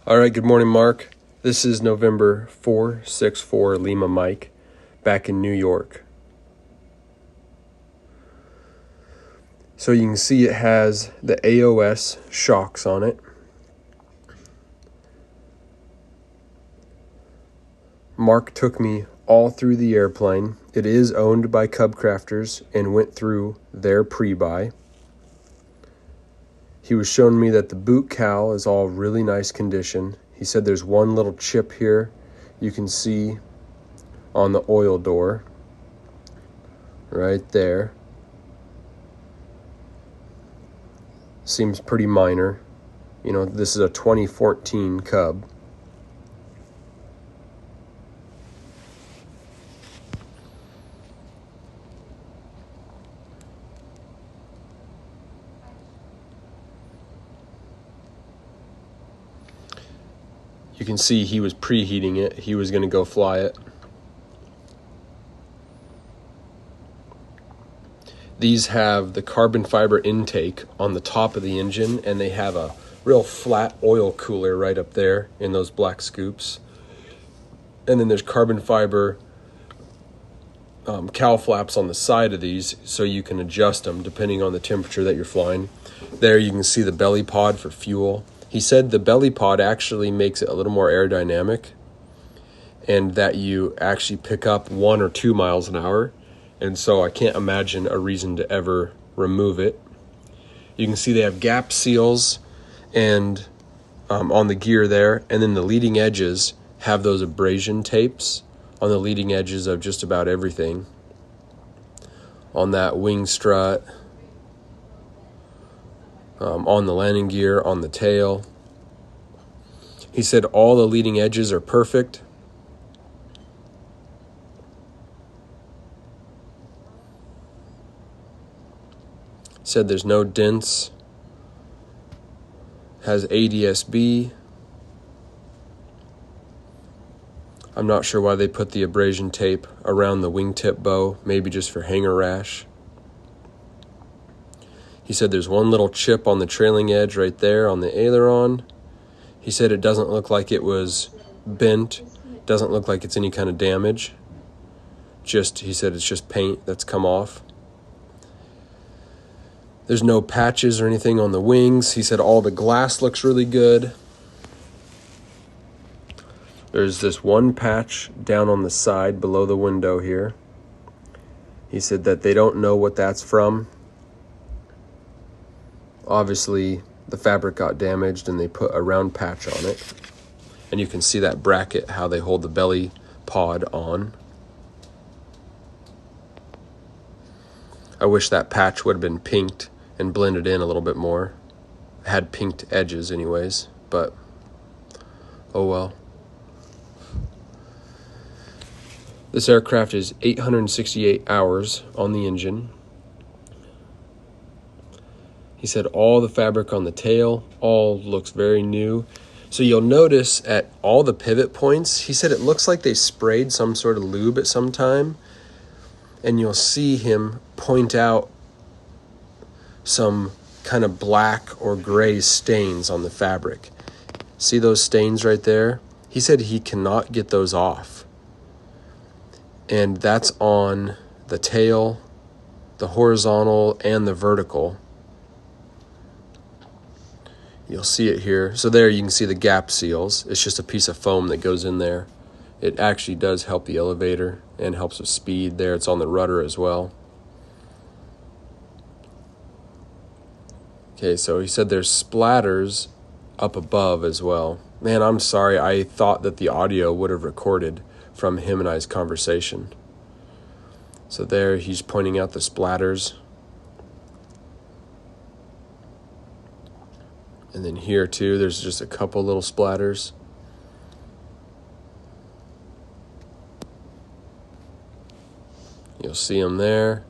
All right, good morning, Mark. This is November 464 Lima Mike, back in New York. So you can see it has the AOS shocks on it. Mark took me all through the airplane. It is owned by Cub Crafters and went through their pre-buy. He was showing me that the boot cowl is all really nice condition. He said there's one little chip here you can see on the oil door right there. Seems pretty minor. You know, this is a 2014 Cub. You can see he was preheating it. He was going to go fly it. These have the carbon fiber intake on the top of the engine, and they have a real flat oil cooler right up there in those black scoops. And then there's carbon fiber cowl flaps on the side of these, so you can adjust them depending on the temperature that you're flying. There you can see the belly pod for fuel. He said the belly pod actually makes it a little more aerodynamic, and that you actually pick up 1 or 2 miles an hour. And so I can't imagine a reason to ever remove it. You can see they have gap seals and on the gear there, and then the leading edges have those abrasion tapes on the leading edges of just about everything. On that wing strut, on the landing gear, on the tail. He said all the leading edges are perfect. Said there's no dents. Has ADS-B. I'm not sure why they put the abrasion tape around the wingtip bow, maybe just for hanger rash. He said there's one little chip on the trailing edge right there on the aileron. He said it doesn't look like it was bent, doesn't look like it's any kind of damage. He said it's just paint that's come off. There's no patches or anything on the wings. He said all the glass looks really good. There's this one patch down on the side below the window here. He said that they don't know what that's from. Obviously, the fabric got damaged and they put a round patch on it. And you can see that bracket, how they hold the belly pod on. I wish that patch would have been pinked and blended in a little bit more. It had pinked edges anyways, but oh well. This aircraft is 868 hours on the engine. He said all the fabric on the tail all looks very new. So you'll notice at all the pivot points, he said it looks like they sprayed some sort of lube at some time. And you'll see him point out some kind of black or gray stains on the fabric. See those stains right there? He said he cannot get those off. And that's on the tail, the horizontal, and the vertical. You'll see it here. So there you can see the gap seals. It's just a piece of foam that goes in there. It actually does help the elevator and helps with speed there. It's on the rudder as well. Okay, so he said there's splatters up above as well. Man, I'm sorry. I thought that the audio would have recorded from him and I's conversation. So there he's pointing out the splatters. And then here too, there's just a couple little splatters. You'll see them there.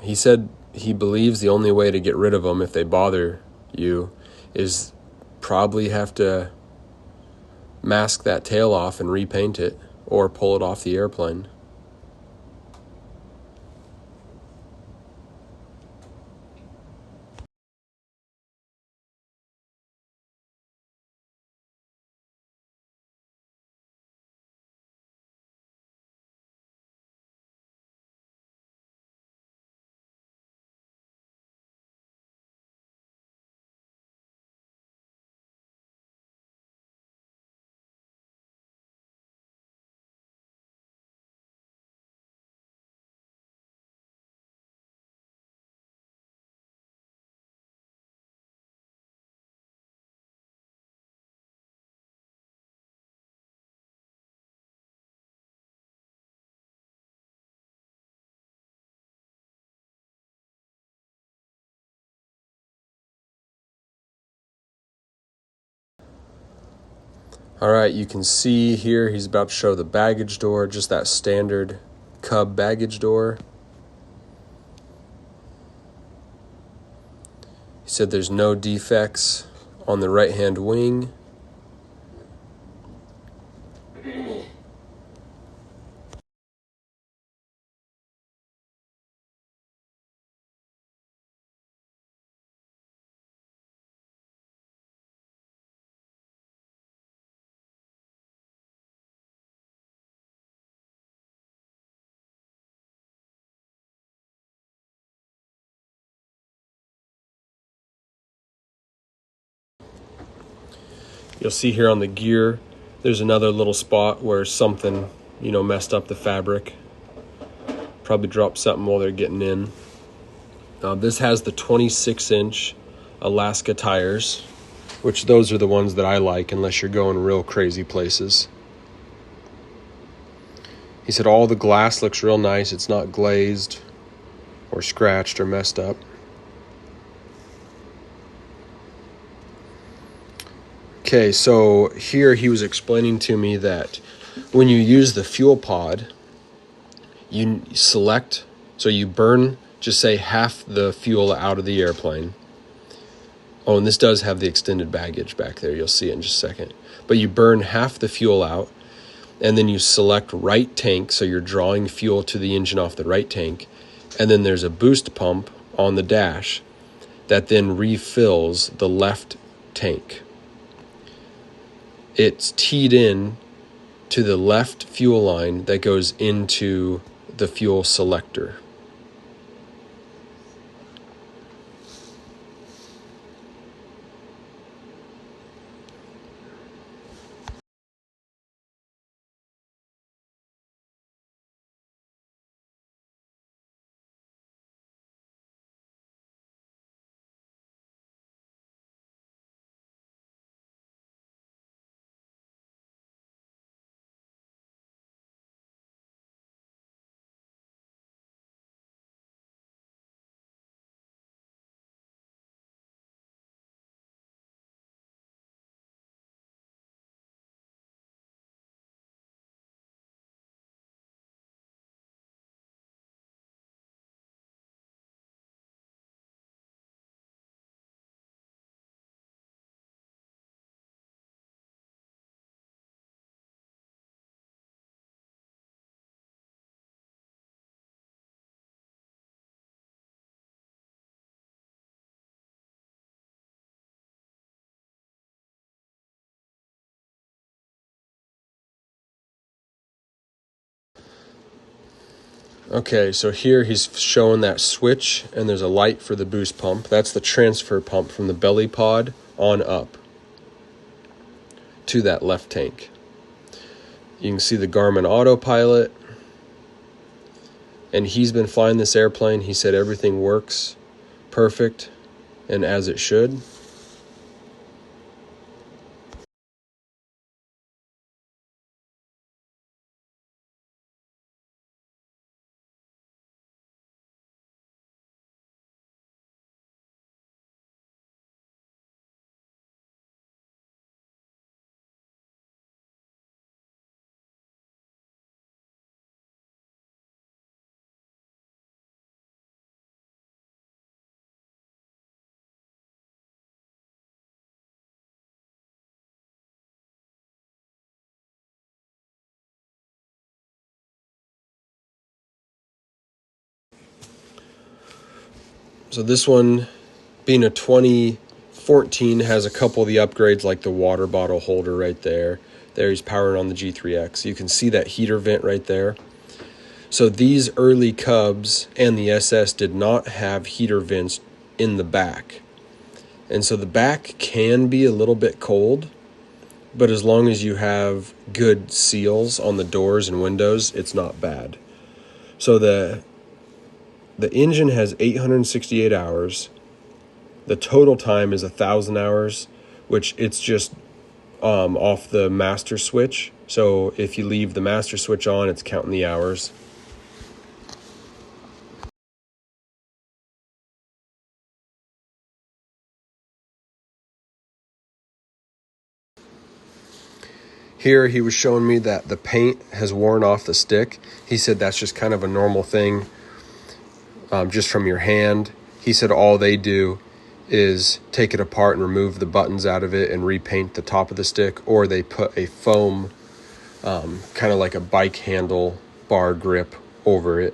He said he believes the only way to get rid of them if they bother you is probably have to mask that tail off and repaint it or pull it off the airplane. All right, you can see here he's about to show the baggage door, just that standard Cub baggage door. He said there's no defects on the right-hand wing. You'll see here on the gear, there's another little spot where something, messed up the fabric. Probably dropped something while they're getting in. This has the 26-inch Alaska tires, which those are the ones that I like unless you're going real crazy places. He said all the glass looks real nice. It's not glazed or scratched or messed up. Okay, so here he was explaining to me that when you use the fuel pod, you select, so you burn, just say half the fuel out of the airplane. Oh, and this does have the extended baggage back there. You'll see it in just a second. But you burn half the fuel out, and then you select right tank, so you're drawing fuel to the engine off the right tank. And then there's a boost pump on the dash that then refills the left tank. It's teed in to the left fuel line that goes into the fuel selector. Okay, so here he's showing that switch, and there's a light for the boost pump. That's the transfer pump from the belly pod on up to that left tank. You can see the Garmin autopilot, and he's been flying this airplane. He said everything works perfect and as it should. So this one, being a 2014, has a couple of the upgrades like the water bottle holder right there. There he's powering on the G3X. You can see that heater vent right there. So these early Cubs and the SS did not have heater vents in the back. And so the back can be a little bit cold, but as long as you have good seals on the doors and windows, it's not bad. So the engine has 868 hours. The total time is 1,000 hours, which it's just off the master switch. So if you leave the master switch on, it's counting the hours. Here he was showing me that the paint has worn off the stick. He said that's just kind of a normal thing, just from your hand. He said all they do is take it apart and remove the buttons out of it and repaint the top of the stick, or they put a foam, kind of like a bike handle bar grip over it.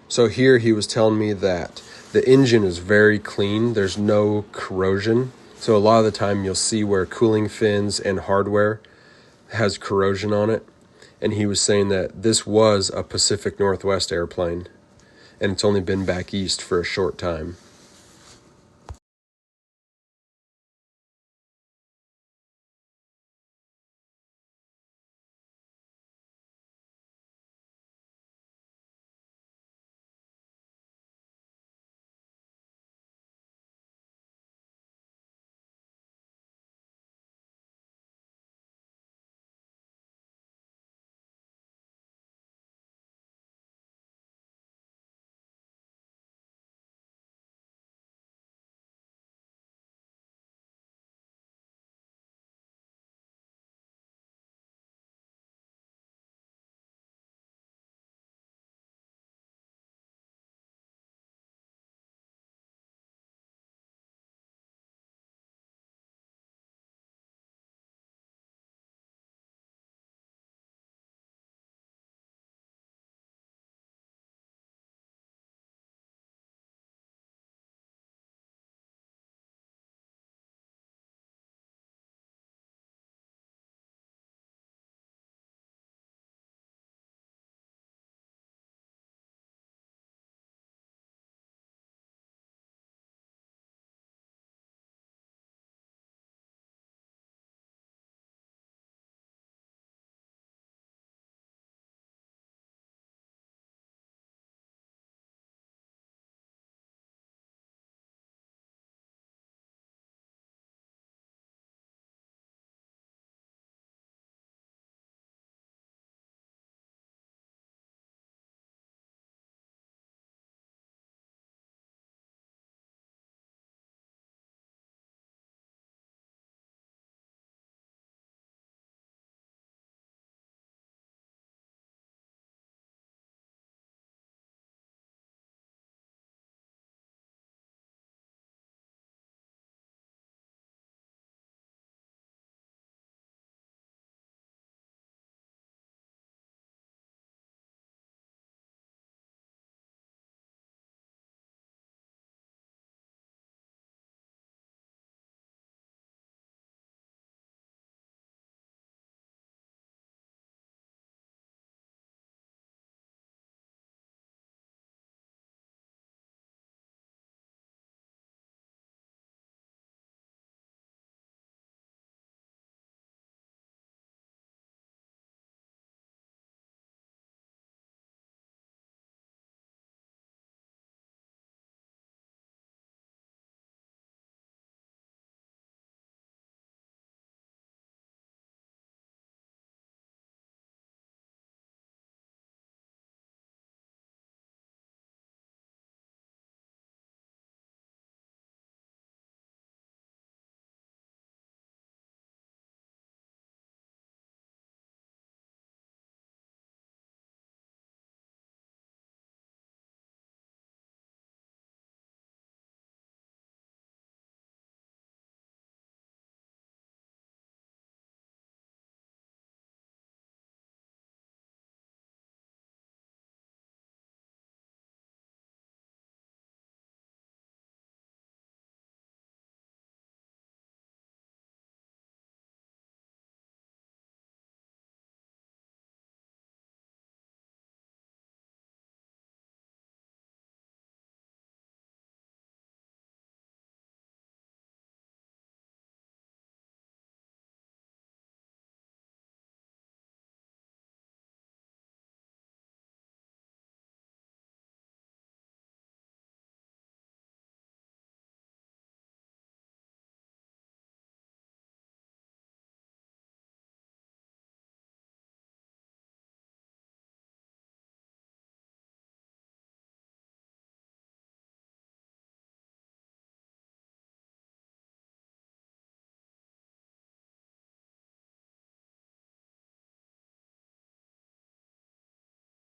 So here he was telling me that the engine is very clean. There's no corrosion. So a lot of the time you'll see where cooling fins and hardware has corrosion on it. And he was saying that this was a Pacific Northwest airplane, and it's only been back east for a short time.